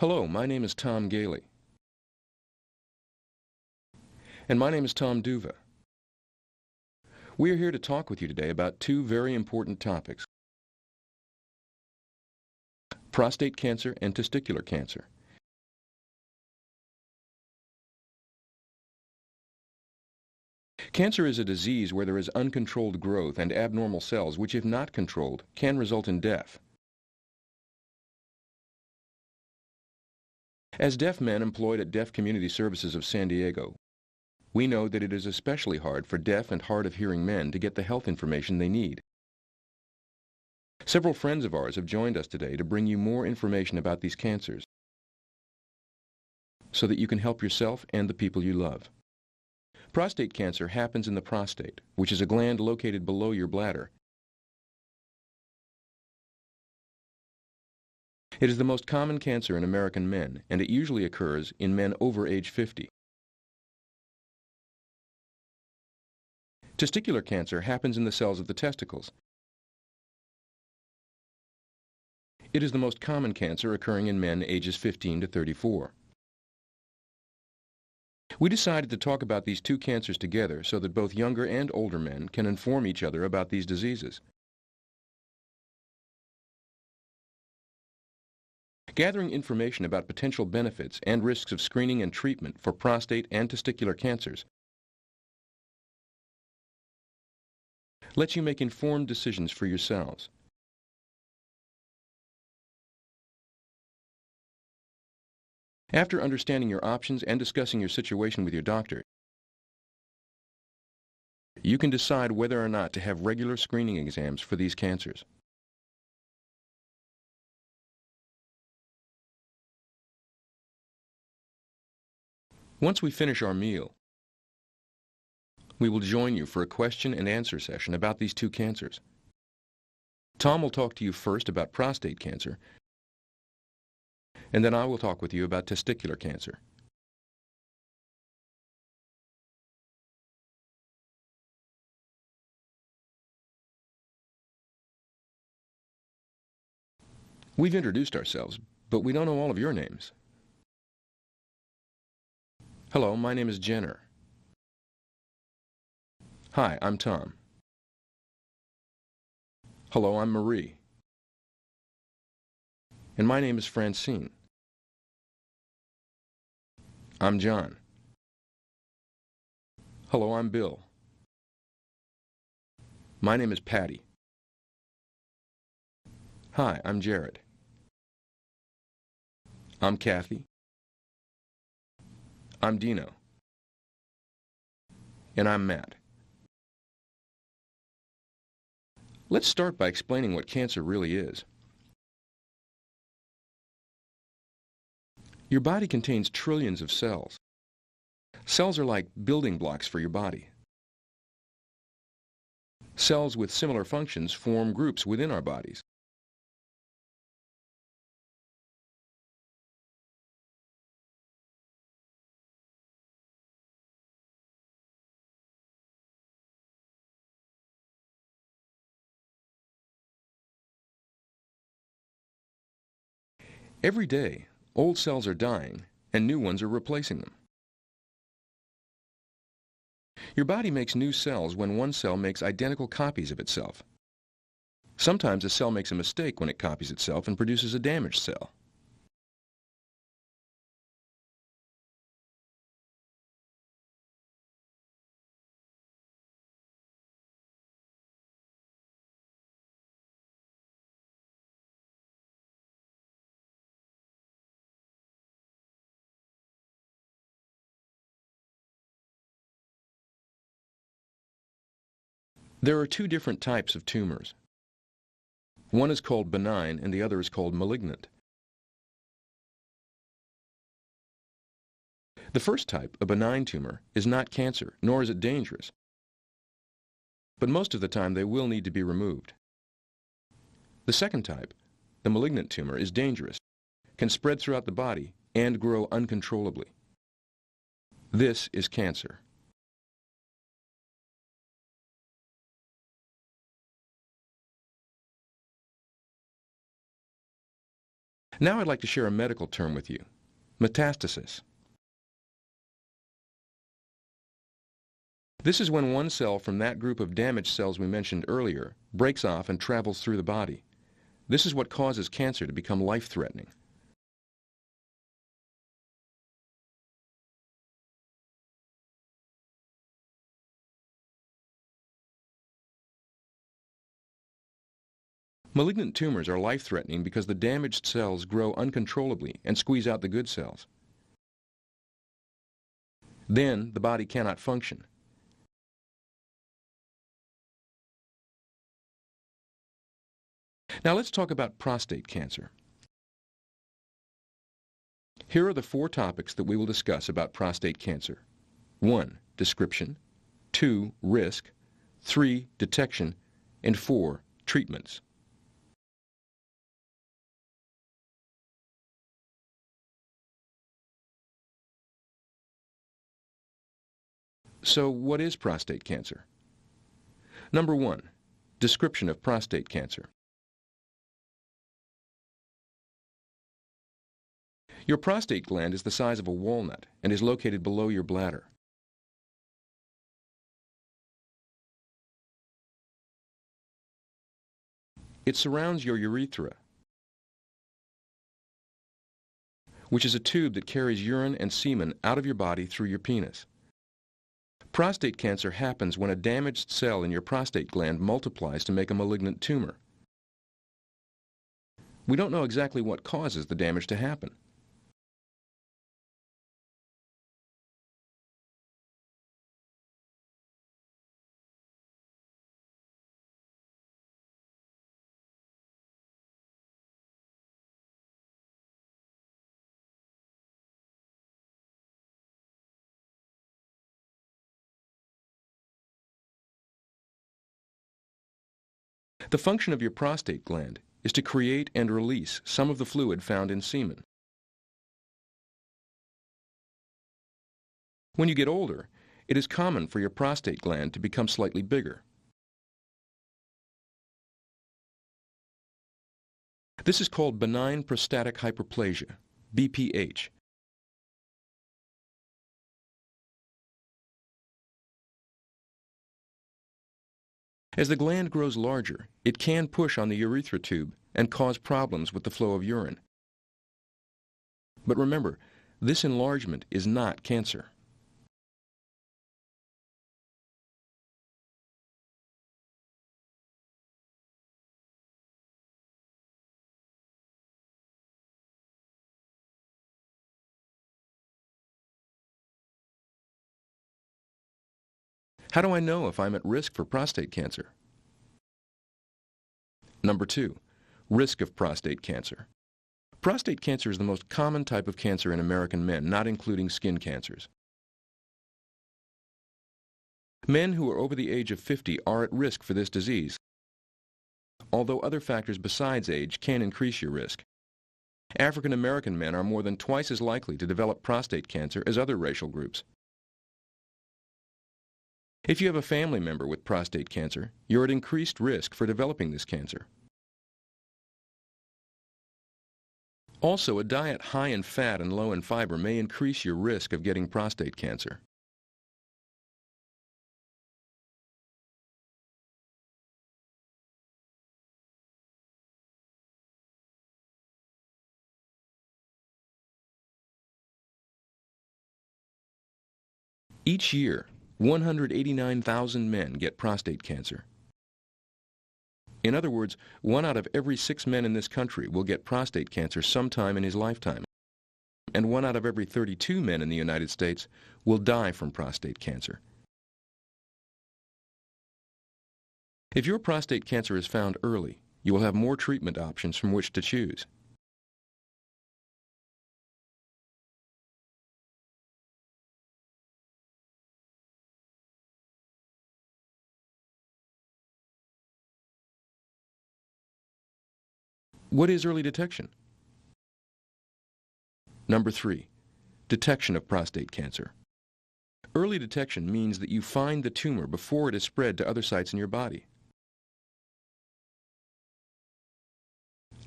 Hello, my name is Tom Gailey. And my name is Tom Duva. We are here to talk with you today about two very important topics: prostate cancer and testicular cancer. Cancer is a disease where there is uncontrolled growth and abnormal cells which, if not controlled, can result in death. As deaf men employed at Deaf Community Services of San Diego, we know that it is especially hard for deaf and hard of hearing men to get the health information they need. Several friends of ours have joined us today to bring you more information about these cancers so that you can help yourself and the people you love. Prostate cancer happens in the prostate, which is a gland located below your bladder. It is the most common cancer in American men, and it usually occurs in men over age 50. Testicular cancer happens in the cells of the testicles. It is the most common cancer occurring in men ages 15 to 34. We decided to talk about these two cancers together so that both younger and older men can inform each other about these diseases. Gathering information about potential benefits and risks of screening and treatment for prostate and testicular cancers lets you make informed decisions for yourselves. After understanding your options and discussing your situation with your doctor, you can decide whether or not to have regular screening exams for these cancers. Once we finish our meal, we will join you for a question and answer session about these two cancers. Tom will talk to you first about prostate cancer, and then I will talk with you about testicular cancer. We've introduced ourselves, but we don't know all of your names. Hello, my name is Jenner. Hi, I'm Tom. Hello, I'm Marie. And my name is Francine. I'm John. Hello, I'm Bill. My name is Patty. Hi, I'm Jared. I'm Kathy. I'm Dino. And I'm Matt. Let's start by explaining what cancer really is. Your body contains trillions of cells. Cells are like building blocks for your body. Cells with similar functions form groups within our bodies. Every day, old cells are dying and new ones are replacing them. Your body makes new cells when one cell makes identical copies of itself. Sometimes a cell makes a mistake when it copies itself and produces a damaged cell. There are two different types of tumors. One is called benign and the other is called malignant. The first type, a benign tumor, is not cancer, nor is it dangerous. But most of the time they will need to be removed. The second type, the malignant tumor, is dangerous, can spread throughout the body, and grow uncontrollably. This is cancer. Now I'd like to share a medical term with you, metastasis. This is when one cell from that group of damaged cells we mentioned earlier breaks off and travels through the body. This is what causes cancer to become life-threatening. Malignant tumors are life-threatening because the damaged cells grow uncontrollably and squeeze out the good cells. Then the body cannot function. Now let's talk about prostate cancer. Here are the 4 topics that we will discuss about prostate cancer. 1. Description. 2. Risk. 3. Detection. And 4. Treatments. So what is prostate cancer? Number 1. Description of prostate cancer. Your prostate gland is the size of a walnut and is located below your bladder. It surrounds your urethra, which is a tube that carries urine and semen out of your body through your penis. Prostate cancer happens when a damaged cell in your prostate gland multiplies to make a malignant tumor. We don't know exactly what causes the damage to happen. The function of your prostate gland is to create and release some of the fluid found in semen. When you get older, it is common for your prostate gland to become slightly bigger. This is called benign prostatic hyperplasia, BPH. As the gland grows larger, it can push on the urethra tube and cause problems with the flow of urine. But remember, this enlargement is not cancer. How do I know if I'm at risk for prostate cancer? Number 2, risk of prostate cancer. Prostate cancer is the most common type of cancer in American men, not including skin cancers. Men who are over the age of 50 are at risk for this disease, although other factors besides age can increase your risk. African American men are more than twice as likely to develop prostate cancer as other racial groups. If you have a family member with prostate cancer, you're at increased risk for developing this cancer. Also, a diet high in fat and low in fiber may increase your risk of getting prostate cancer. Each year, 189,000 men get prostate cancer. In other words, 1 out of every 6 men in this country will get prostate cancer sometime in his lifetime, and 1 out of every 32 men in the United States will die from prostate cancer. If your prostate cancer is found early, you will have more treatment options from which to choose. What is early detection? Number 3, detection of prostate cancer. Early detection means that you find the tumor before it is spread to other sites in your body.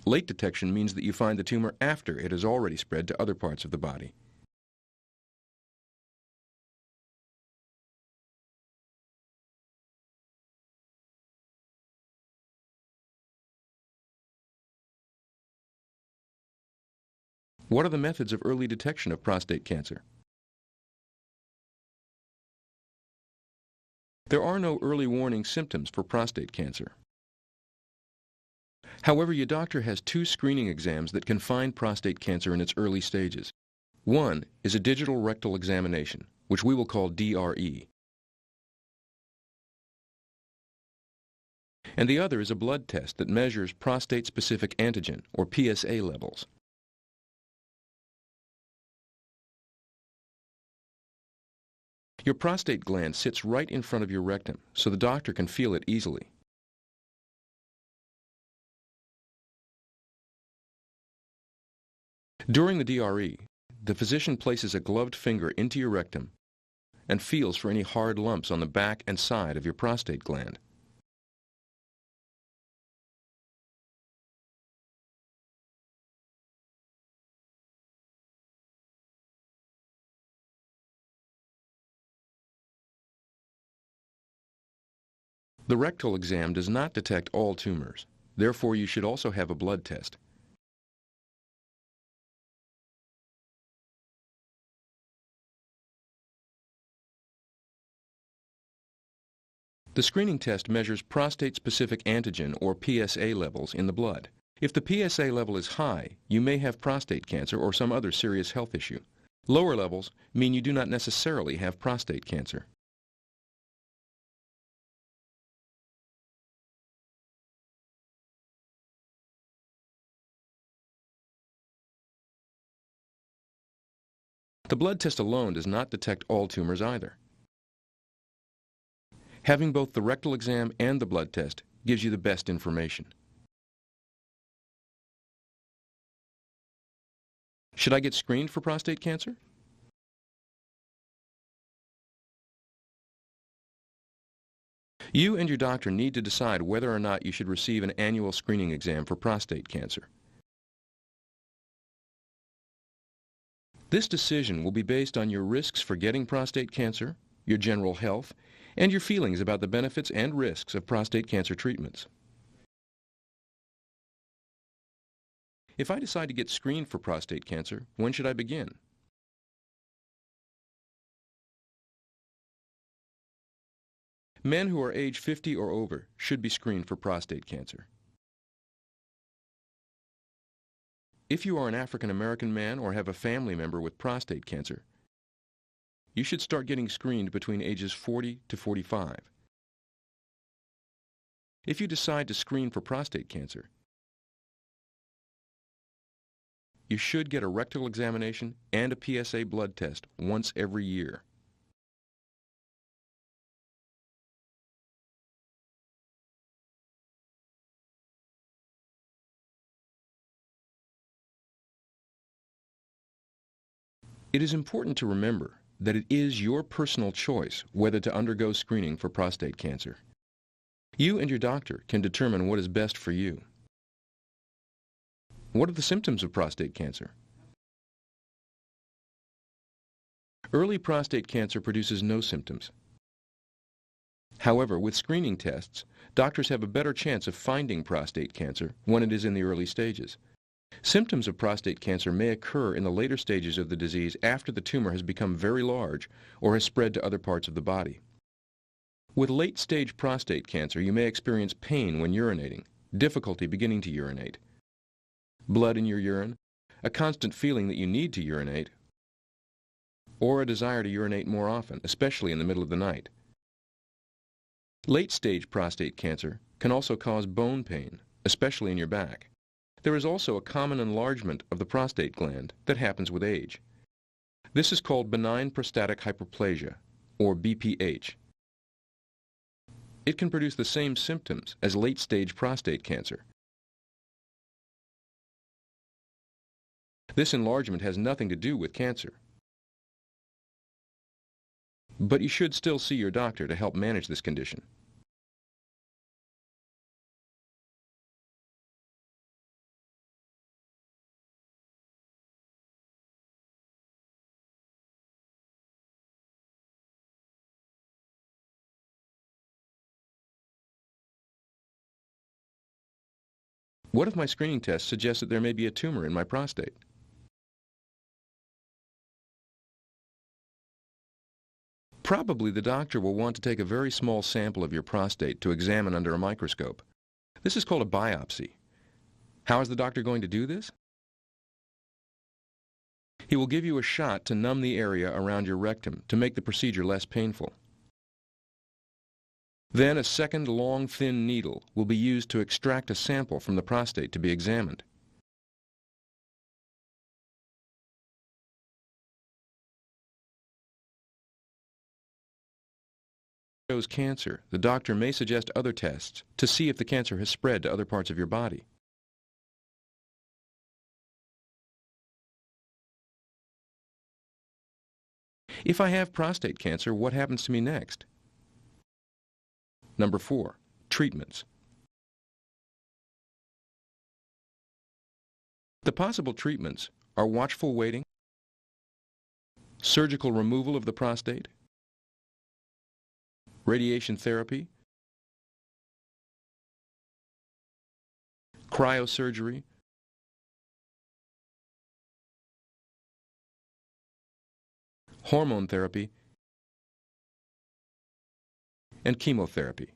Late detection means that you find the tumor after it has already spread to other parts of the body. What are the methods of early detection of prostate cancer? There are no early warning symptoms for prostate cancer. However, your doctor has two screening exams that can find prostate cancer in its early stages. One is a digital rectal examination, which we will call DRE. And the other is a blood test that measures prostate-specific antigen, or PSA levels. Your prostate gland sits right in front of your rectum, so the doctor can feel it easily. During the DRE, the physician places a gloved finger into your rectum and feels for any hard lumps on the back and side of your prostate gland. The rectal exam does not detect all tumors. Therefore, you should also have a blood test. The screening test measures prostate-specific antigen, or PSA levels, in the blood. If the PSA level is high, you may have prostate cancer or some other serious health issue. Lower levels mean you do not necessarily have prostate cancer. The blood test alone does not detect all tumors either. Having both the rectal exam and the blood test gives you the best information. Should I get screened for prostate cancer? You and your doctor need to decide whether or not you should receive an annual screening exam for prostate cancer. This decision will be based on your risks for getting prostate cancer, your general health, and your feelings about the benefits and risks of prostate cancer treatments. If I decide to get screened for prostate cancer, when should I begin? Men who are age 50 or over should be screened for prostate cancer. If you are an African American man or have a family member with prostate cancer, you should start getting screened between ages 40 to 45. If you decide to screen for prostate cancer, you should get a rectal examination and a PSA blood test once every year. It is important to remember that it is your personal choice whether to undergo screening for prostate cancer. You and your doctor can determine what is best for you. What are the symptoms of prostate cancer? Early prostate cancer produces no symptoms. However, with screening tests, doctors have a better chance of finding prostate cancer when it is in the early stages. Symptoms of prostate cancer may occur in the later stages of the disease after the tumor has become very large or has spread to other parts of the body. With late-stage prostate cancer, you may experience pain when urinating, difficulty beginning to urinate, blood in your urine, a constant feeling that you need to urinate, or a desire to urinate more often, especially in the middle of the night. Late-stage prostate cancer can also cause bone pain, especially in your back. There is also a common enlargement of the prostate gland that happens with age. This is called benign prostatic hyperplasia, or BPH. It can produce the same symptoms as late-stage prostate cancer. This enlargement has nothing to do with cancer. But you should still see your doctor to help manage this condition. What if my screening test suggests that there may be a tumor in my prostate? Probably the doctor will want to take a very small sample of your prostate to examine under a microscope. This is called a biopsy. How is the doctor going to do this? He will give you a shot to numb the area around your rectum to make the procedure less painful. Then a second long, thin needle will be used to extract a sample from the prostate to be examined. If it shows cancer, the doctor may suggest other tests to see if the cancer has spread to other parts of your body. If I have prostate cancer, what happens to me next? Number 4, treatments. The possible treatments are watchful waiting, surgical removal of the prostate, radiation therapy, cryosurgery, hormone therapy, and chemotherapy.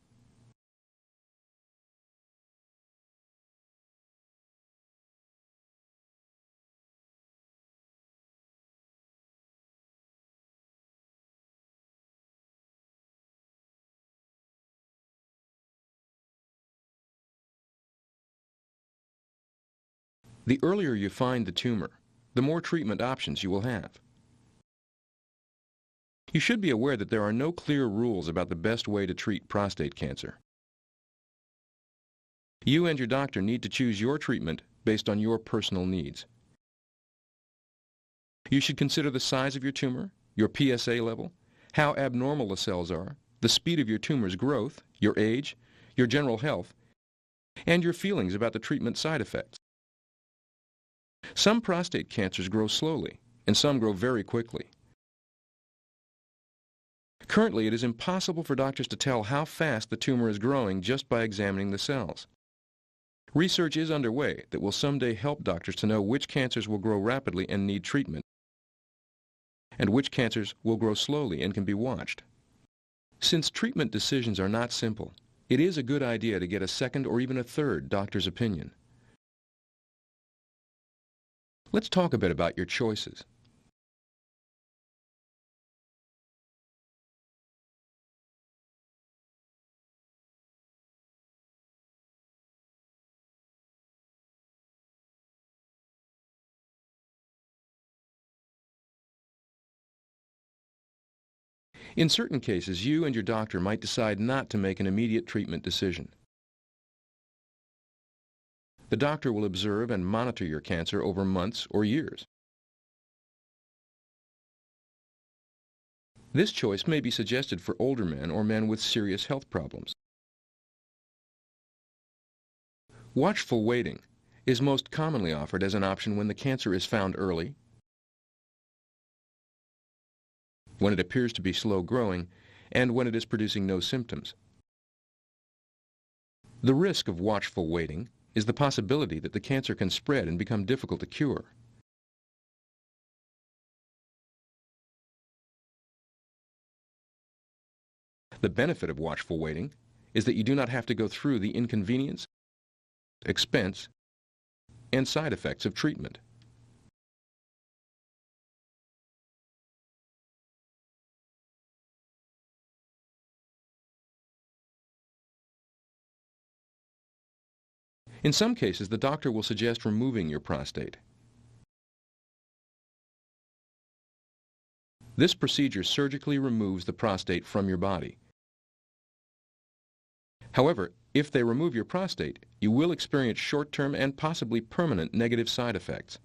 The earlier you find the tumor, the more treatment options you will have. You should be aware that there are no clear rules about the best way to treat prostate cancer. You and your doctor need to choose your treatment based on your personal needs. You should consider the size of your tumor, your PSA level, how abnormal the cells are, the speed of your tumor's growth, your age, your general health, and your feelings about the treatment side effects. Some prostate cancers grow slowly, and some grow very quickly. Currently, it is impossible for doctors to tell how fast the tumor is growing just by examining the cells. Research is underway that will someday help doctors to know which cancers will grow rapidly and need treatment, and which cancers will grow slowly and can be watched. Since treatment decisions are not simple, it is a good idea to get a second or even a third doctor's opinion. Let's talk a bit about your choices. In certain cases, you and your doctor might decide not to make an immediate treatment decision. The doctor will observe and monitor your cancer over months or years. This choice may be suggested for older men or men with serious health problems. Watchful waiting is most commonly offered as an option when the cancer is found early, when it appears to be slow growing, and when it is producing no symptoms. The risk of watchful waiting is the possibility that the cancer can spread and become difficult to cure. The benefit of watchful waiting is that you do not have to go through the inconvenience, expense, and side effects of treatment. In some cases, the doctor will suggest removing your prostate. This procedure surgically removes the prostate from your body. However, if they remove your prostate, you will experience short-term and possibly permanent negative side effects.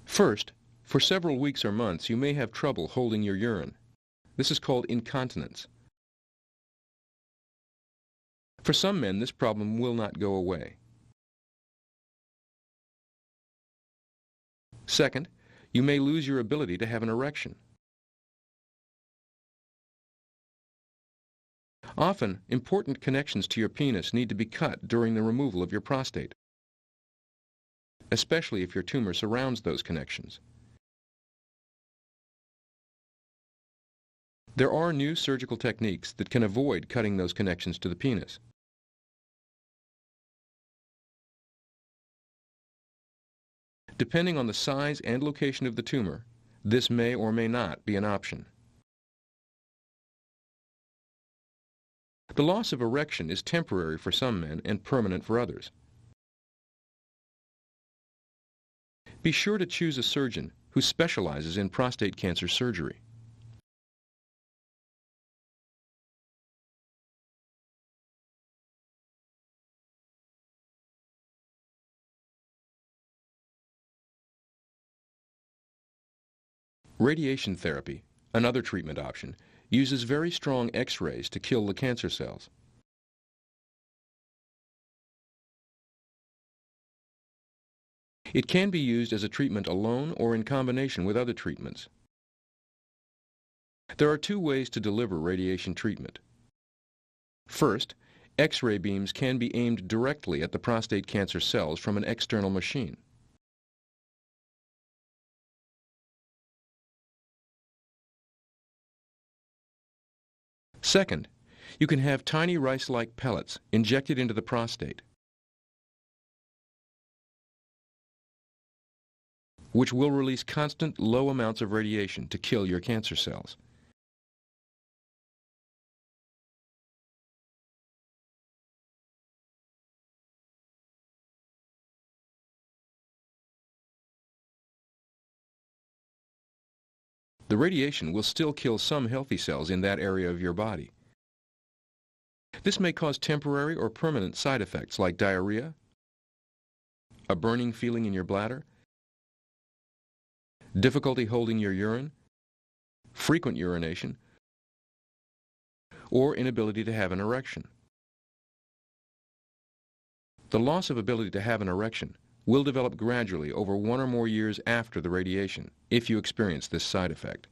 First, for several weeks or months, you may have trouble holding your urine. This is called incontinence. For some men, this problem will not go away. Second, you may lose your ability to have an erection. Often, important connections to your penis need to be cut during the removal of your prostate, especially if your tumor surrounds those connections. There are new surgical techniques that can avoid cutting those connections to the penis. Depending on the size and location of the tumor, this may or may not be an option. The loss of erection is temporary for some men and permanent for others. Be sure to choose a surgeon who specializes in prostate cancer surgery. Radiation therapy, another treatment option, uses very strong X-rays to kill the cancer cells. It can be used as a treatment alone or in combination with other treatments. There are two ways to deliver radiation treatment. First, X-ray beams can be aimed directly at the prostate cancer cells from an external machine. Second, you can have tiny rice-like pellets injected into the prostate, which will release constant low amounts of radiation to kill your cancer cells. The radiation will still kill some healthy cells in that area of your body. This may cause temporary or permanent side effects like diarrhea, a burning feeling in your bladder, difficulty holding your urine, frequent urination, or inability to have an erection. The loss of ability to have an erection will develop gradually over 1 or more years after the radiation if you experience this side effect.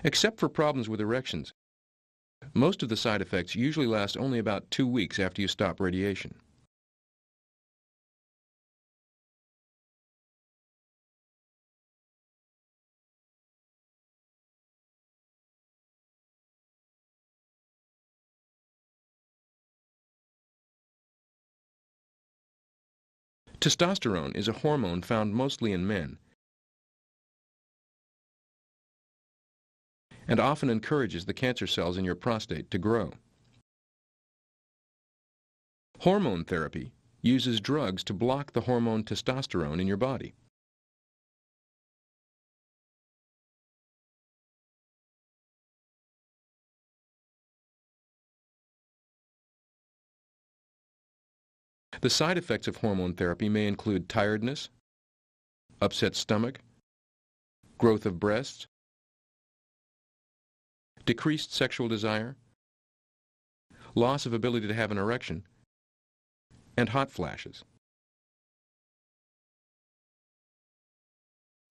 Except for problems with erections, most of the side effects usually last only about 2 weeks after you stop radiation. Testosterone is a hormone found mostly in men and often encourages the cancer cells in your prostate to grow. Hormone therapy uses drugs to block the hormone testosterone in your body. The side effects of hormone therapy may include tiredness, upset stomach, growth of breasts, decreased sexual desire, loss of ability to have an erection, and hot flashes.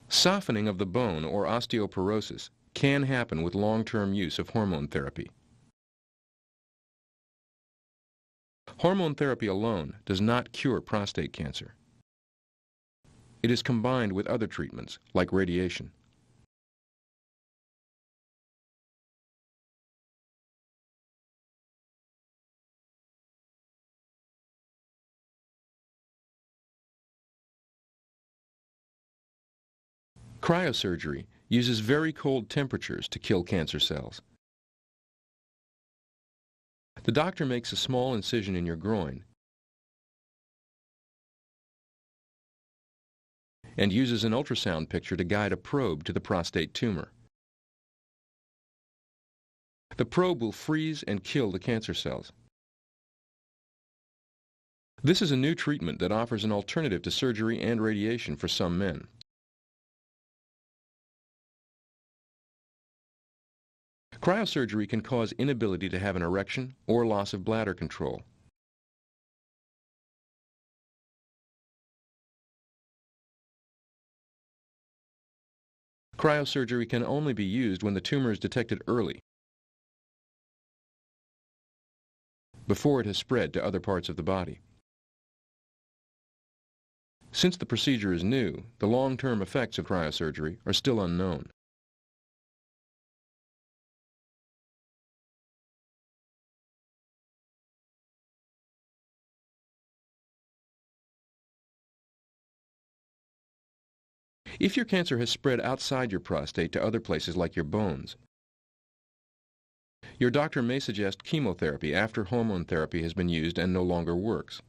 Softening of the bone or osteoporosis can happen with long-term use of hormone therapy. Hormone therapy alone does not cure prostate cancer. It is combined with other treatments, like radiation. Cryosurgery uses very cold temperatures to kill cancer cells. The doctor makes a small incision in your groin and uses an ultrasound picture to guide a probe to the prostate tumor. The probe will freeze and kill the cancer cells. This is a new treatment that offers an alternative to surgery and radiation for some men. Cryosurgery can cause inability to have an erection or loss of bladder control. Cryosurgery can only be used when the tumor is detected early, before it has spread to other parts of the body. Since the procedure is new, the long-term effects of cryosurgery are still unknown. If your cancer has spread outside your prostate to other places like your bones, your doctor may suggest chemotherapy after hormone therapy has been used and no longer works.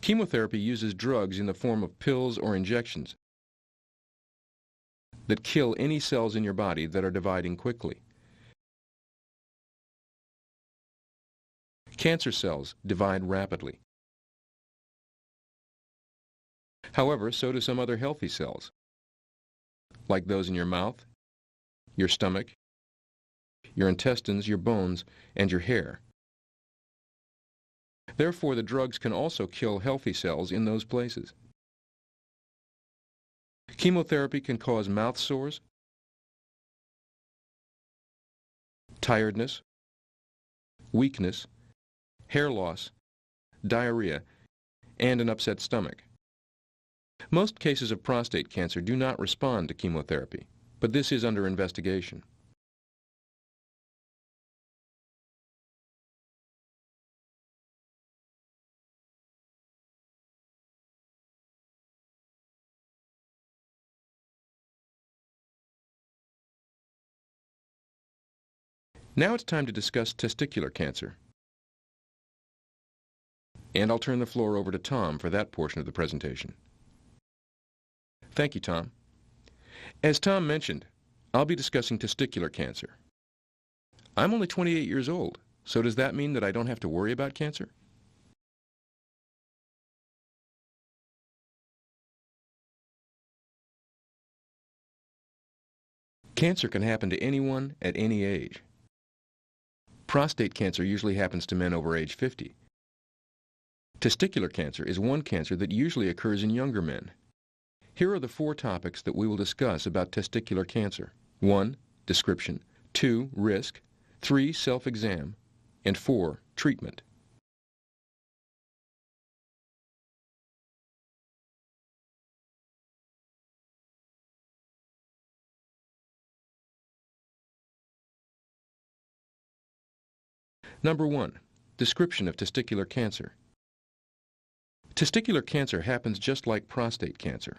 Chemotherapy uses drugs in the form of pills or injections that kill any cells in your body that are dividing quickly. Cancer cells divide rapidly. However, so do some other healthy cells, like those in your mouth, your stomach, your intestines, your bones, and your hair. Therefore, the drugs can also kill healthy cells in those places. Chemotherapy can cause mouth sores, tiredness, weakness, hair loss, diarrhea, and an upset stomach. Most cases of prostate cancer do not respond to chemotherapy, but this is under investigation. Now it's time to discuss testicular cancer. And I'll turn the floor over to Tom for that portion of the presentation. Thank you, Tom. As Tom mentioned, I'll be discussing testicular cancer. I'm only 28 years old, so does that mean that I don't have to worry about cancer? Cancer can happen to anyone at any age. Prostate cancer usually happens to men over age 50. Testicular cancer is one cancer that usually occurs in younger men. Here are the 4 topics that we will discuss about testicular cancer. 1. Description. 2. Risk. 3. Self-exam. And 4. Treatment. Number 1. Description of testicular cancer. Testicular cancer happens just like prostate cancer.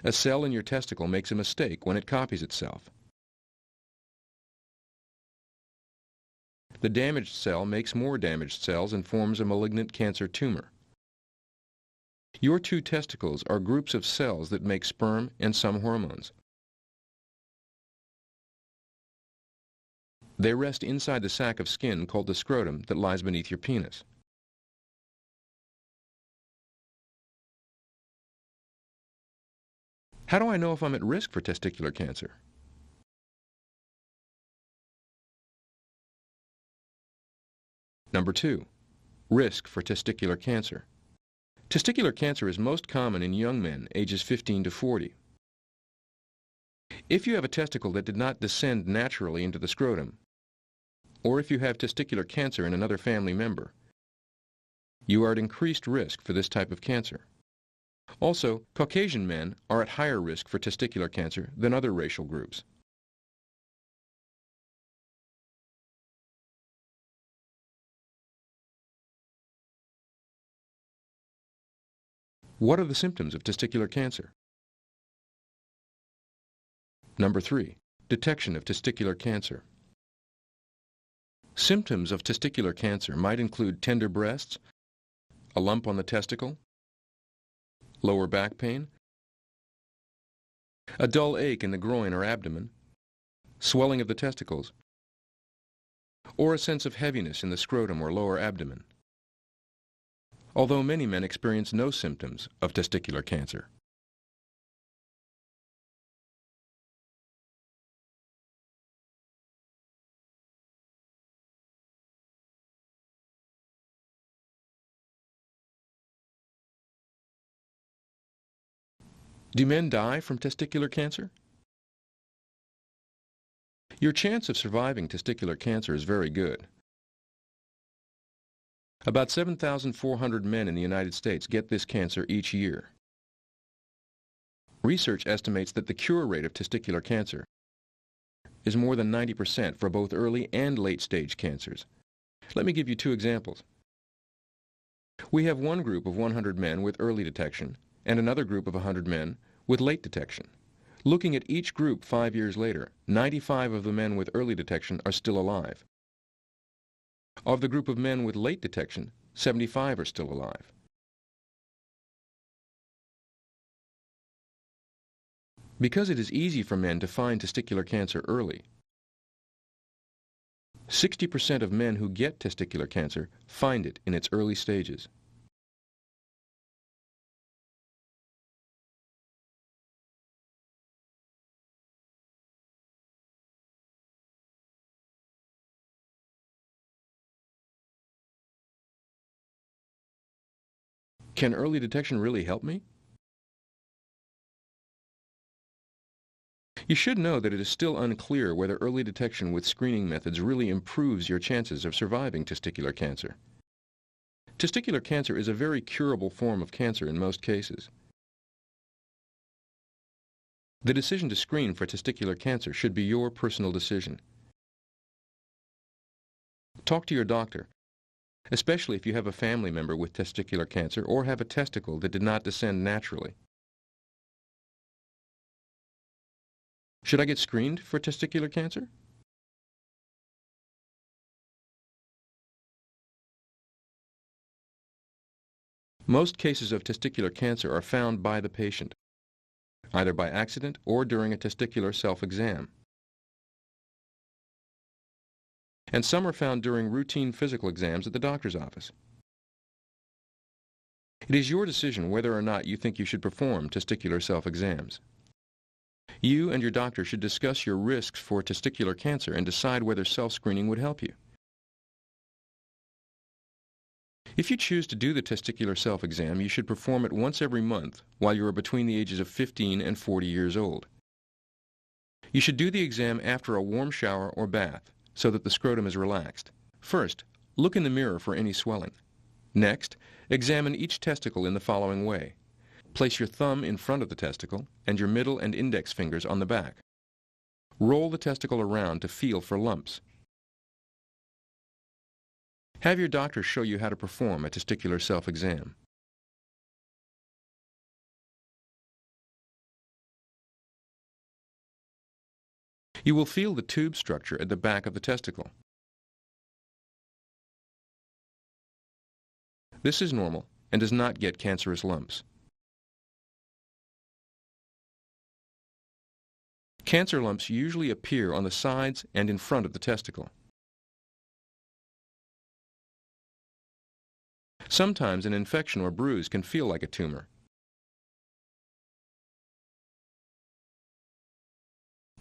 A cell in your testicle makes a mistake when it copies itself. The damaged cell makes more damaged cells and forms a malignant cancer tumor. Your 2 testicles are groups of cells that make sperm and some hormones. They rest inside the sac of skin called the scrotum that lies beneath your penis. How do I know if I'm at risk for testicular cancer? Number 2. Risk for testicular cancer. Testicular cancer is most common in young men ages 15 to 40. If you have a testicle that did not descend naturally into the scrotum, or if you have testicular cancer in another family member, you are at increased risk for this type of cancer. Also, Caucasian men are at higher risk for testicular cancer than other racial groups. What are the symptoms of testicular cancer? Number 3. Detection of testicular cancer. Symptoms of testicular cancer might include tender breasts, a lump on the testicle, lower back pain, a dull ache in the groin or abdomen, swelling of the testicles, or a sense of heaviness in the scrotum or lower abdomen. Although many men experience no symptoms of testicular cancer. Do men die from testicular cancer? Your chance of surviving testicular cancer is very good. About 7,400 men in the United States get this cancer each year. Research estimates that the cure rate of testicular cancer is more than 90% for both early and late-stage cancers. Let me give you two examples. We have one group of 100 men with early detection and another group of 100 men with late detection. Looking at each group 5 years later, 95 of the men with early detection are still alive. Of the group of men with late detection, 75 are still alive. Because it is easy for men to find testicular cancer early, 60% of men who get testicular cancer find it in its early stages. Can early detection really help me? You should know that it is still unclear whether early detection with screening methods really improves your chances of surviving testicular cancer. Testicular cancer is a very curable form of cancer in most cases. The decision to screen for testicular cancer should be your personal decision. Talk to your doctor, especially if you have a family member with testicular cancer or have a testicle that did not descend naturally. Should I get screened for testicular cancer? Most cases of testicular cancer are found by the patient, either by accident or during a testicular self-exam. And some are found during routine physical exams at the doctor's office. It is your decision whether or not you think you should perform testicular self-exams. You and your doctor should discuss your risks for testicular cancer and decide whether self-screening would help you. If you choose to do the testicular self-exam, you should perform it once every month while you are between the ages of 15 and 40 years old. You should do the exam after a warm shower or bath so that the scrotum is relaxed. First, look in the mirror for any swelling. Next, examine each testicle in the following way. Place your thumb in front of the testicle and your middle and index fingers on the back. Roll the testicle around to feel for lumps. Have your doctor show you how to perform a testicular self-exam. You will feel the tube structure at the back of the testicle. This is normal and does not get cancerous lumps. Cancer lumps usually appear on the sides and in front of the testicle. Sometimes an infection or bruise can feel like a tumor.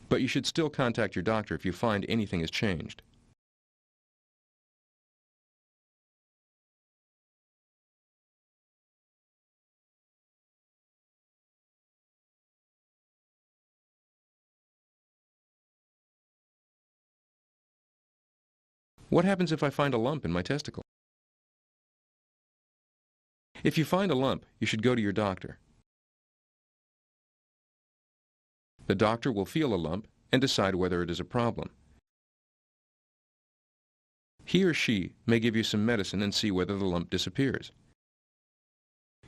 But you should still contact your doctor if you find anything has changed. What happens if I find a lump in my testicle? If you find a lump, you should go to your doctor. The doctor will feel a lump and decide whether it is a problem. He or she may give you some medicine and see whether the lump disappears.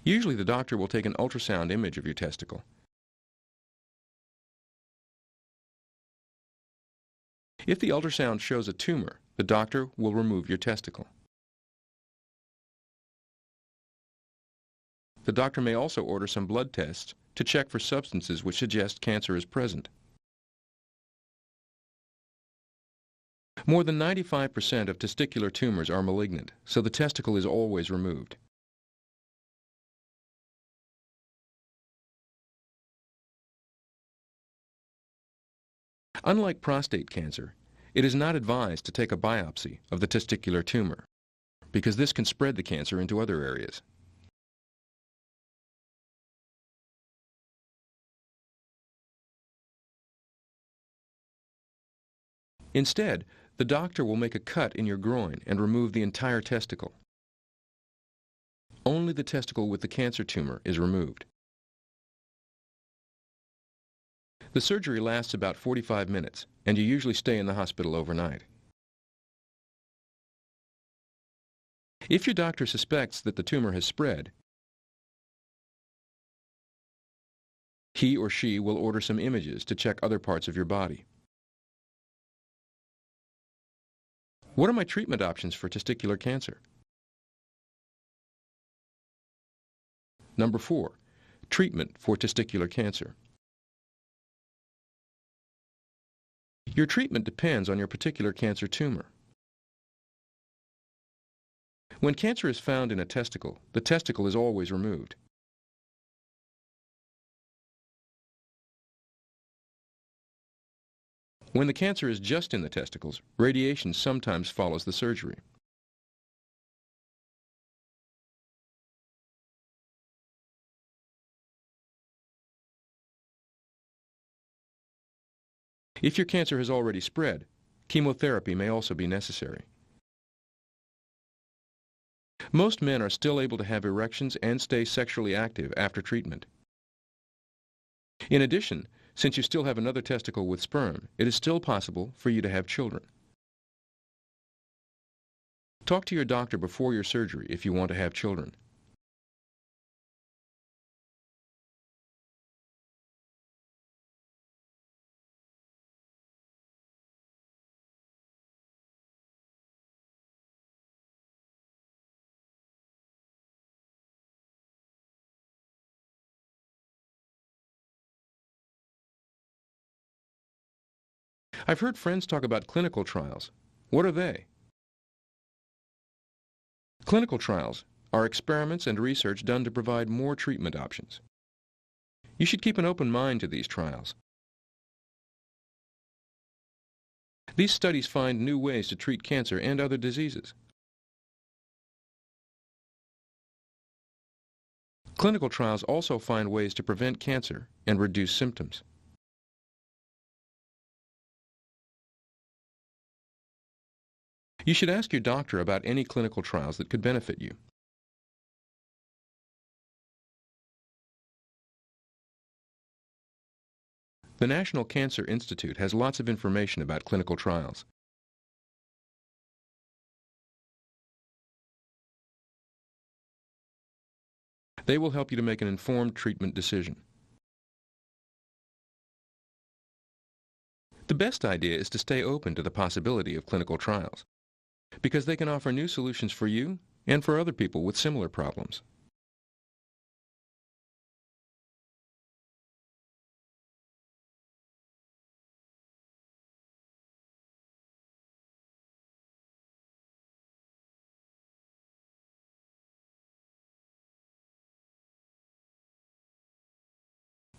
Usually the doctor will take an ultrasound image of your testicle. If the ultrasound shows a tumor, the doctor will remove your testicle. The doctor may also order some blood tests to check for substances which suggest cancer is present. More than 95% of testicular tumors are malignant, so the testicle is always removed. Unlike prostate cancer, it is not advised to take a biopsy of the testicular tumor, because this can spread the cancer into other areas. Instead, the doctor will make a cut in your groin and remove the entire testicle. Only the testicle with the cancer tumor is removed. The surgery lasts about 45 minutes, and you usually stay in the hospital overnight. If your doctor suspects that the tumor has spread, he or she will order some images to check other parts of your body. What are my treatment options for testicular cancer? Number 4, treatment for testicular cancer. Your treatment depends on your particular cancer tumor. When cancer is found in a testicle, the testicle is always removed. When the cancer is just in the testicles, radiation sometimes follows the surgery. If your cancer has already spread, chemotherapy may also be necessary. Most men are still able to have erections and stay sexually active after treatment. In addition, since you still have another testicle with sperm, it is still possible for you to have children. Talk to your doctor before your surgery if you want to have children. I've heard friends talk about clinical trials. What are they? Clinical trials are experiments and research done to provide more treatment options. You should keep an open mind to these trials. These studies find new ways to treat cancer and other diseases. Clinical trials also find ways to prevent cancer and reduce symptoms. You should ask your doctor about any clinical trials that could benefit you. The National Cancer Institute has lots of information about clinical trials. They will help you to make an informed treatment decision. The best idea is to stay open to the possibility of clinical trials, because they can offer new solutions for you and for other people with similar problems.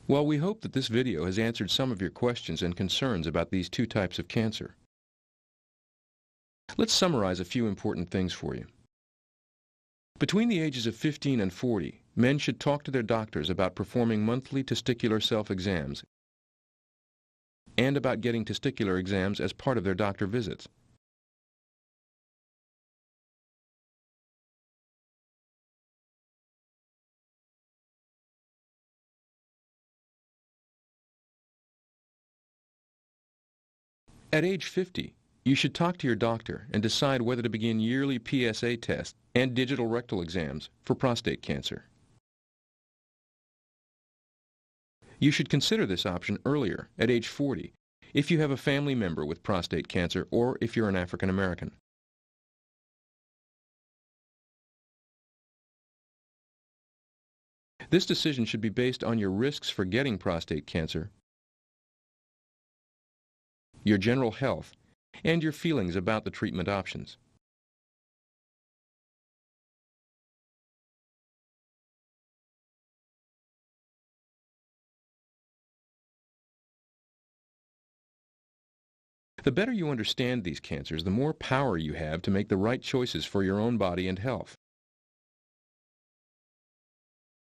Well, we hope that this video has answered some of your questions and concerns about these two types of cancer. Let's summarize a few important things for you. Between the ages of 15 and 40, men should talk to their doctors about performing monthly testicular self-exams and about getting testicular exams as part of their doctor visits. At age 50, you should talk to your doctor and decide whether to begin yearly PSA tests and digital rectal exams for prostate cancer. You should consider this option earlier, at age 40, if you have a family member with prostate cancer or if you're an African American. This decision should be based on your risks for getting prostate cancer, your general health, and your feelings about the treatment options. The better you understand these cancers, the more power you have to make the right choices for your own body and health.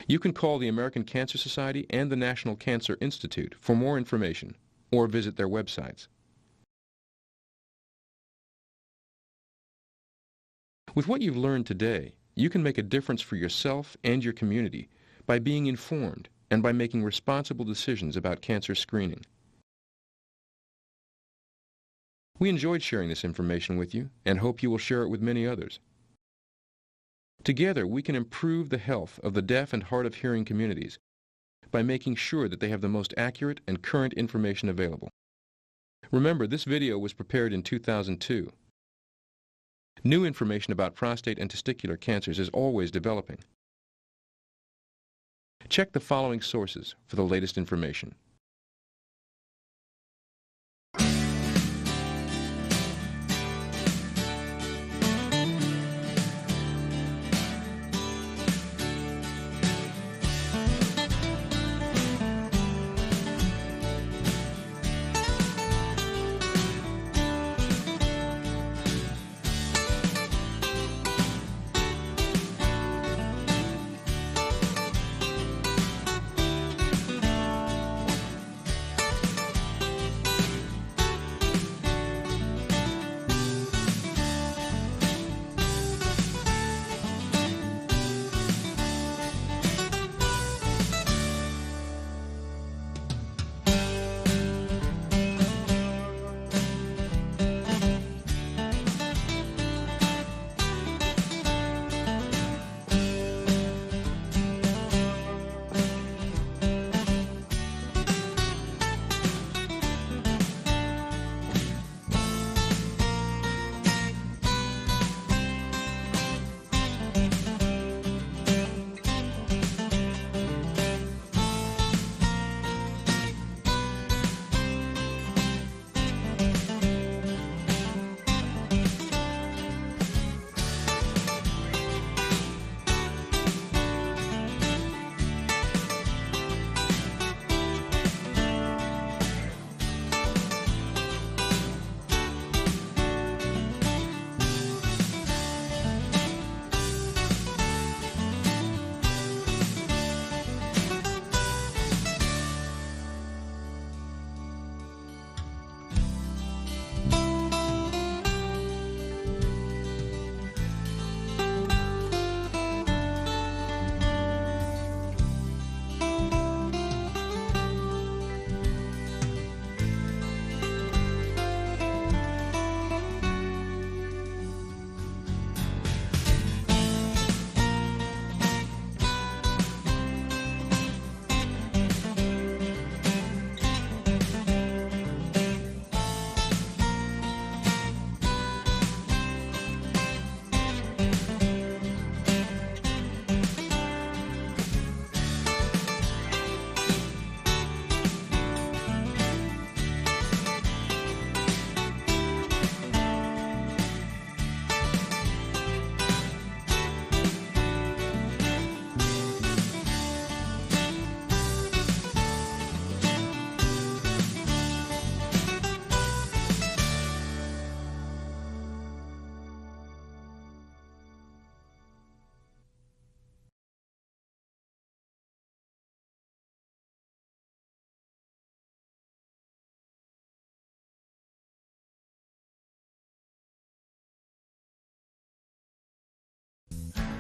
You can call the American Cancer Society and the National Cancer Institute for more information or visit their websites. With what you've learned today, you can make a difference for yourself and your community by being informed and by making responsible decisions about cancer screening. We enjoyed sharing this information with you and hope you will share it with many others. Together, we can improve the health of the deaf and hard of hearing communities by making sure that they have the most accurate and current information available. Remember, this video was prepared in 2002. New information about prostate and testicular cancers is always developing. Check the following sources for the latest information.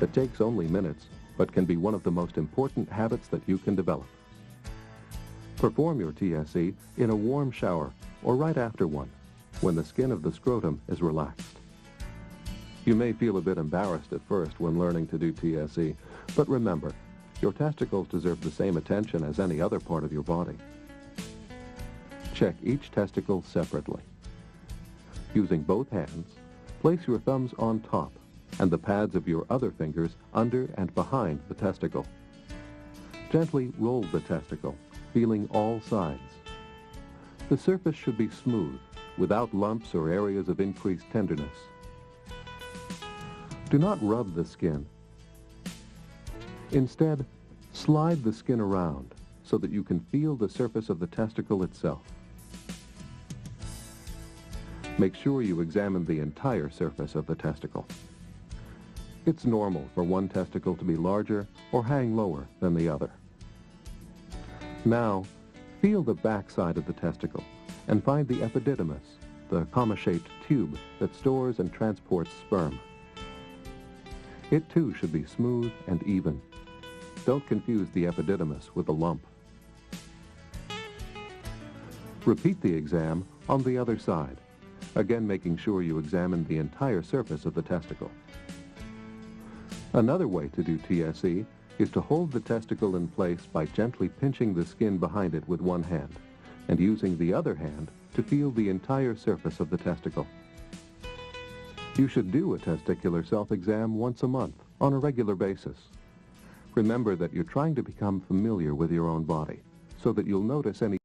It takes only minutes, but can be one of the most important habits that you can develop. Perform your TSE in a warm shower or right after one, when the skin of the scrotum is relaxed. You may feel a bit embarrassed at first when learning to do TSE, but remember, your testicles deserve the same attention as any other part of your body. Check each testicle separately. Using both hands, place your thumbs on top and the pads of your other fingers under and behind the testicle. Gently roll the testicle, feeling all sides. The surface should be smooth, without lumps or areas of increased tenderness. Do not rub the skin. Instead, slide the skin around so that you can feel the surface of the testicle itself. Make sure you examine the entire surface of the testicle. It's normal for one testicle to be larger or hang lower than the other. Now, feel the backside of the testicle and find the epididymis, the comma-shaped tube that stores and transports sperm. It too should be smooth and even. Don't confuse the epididymis with the lump. Repeat the exam on the other side, again making sure you examine the entire surface of the testicle. Another way to do TSE is to hold the testicle in place by gently pinching the skin behind it with one hand and using the other hand to feel the entire surface of the testicle. You should do a testicular self-exam once a month on a regular basis. Remember that you're trying to become familiar with your own body so that you'll notice any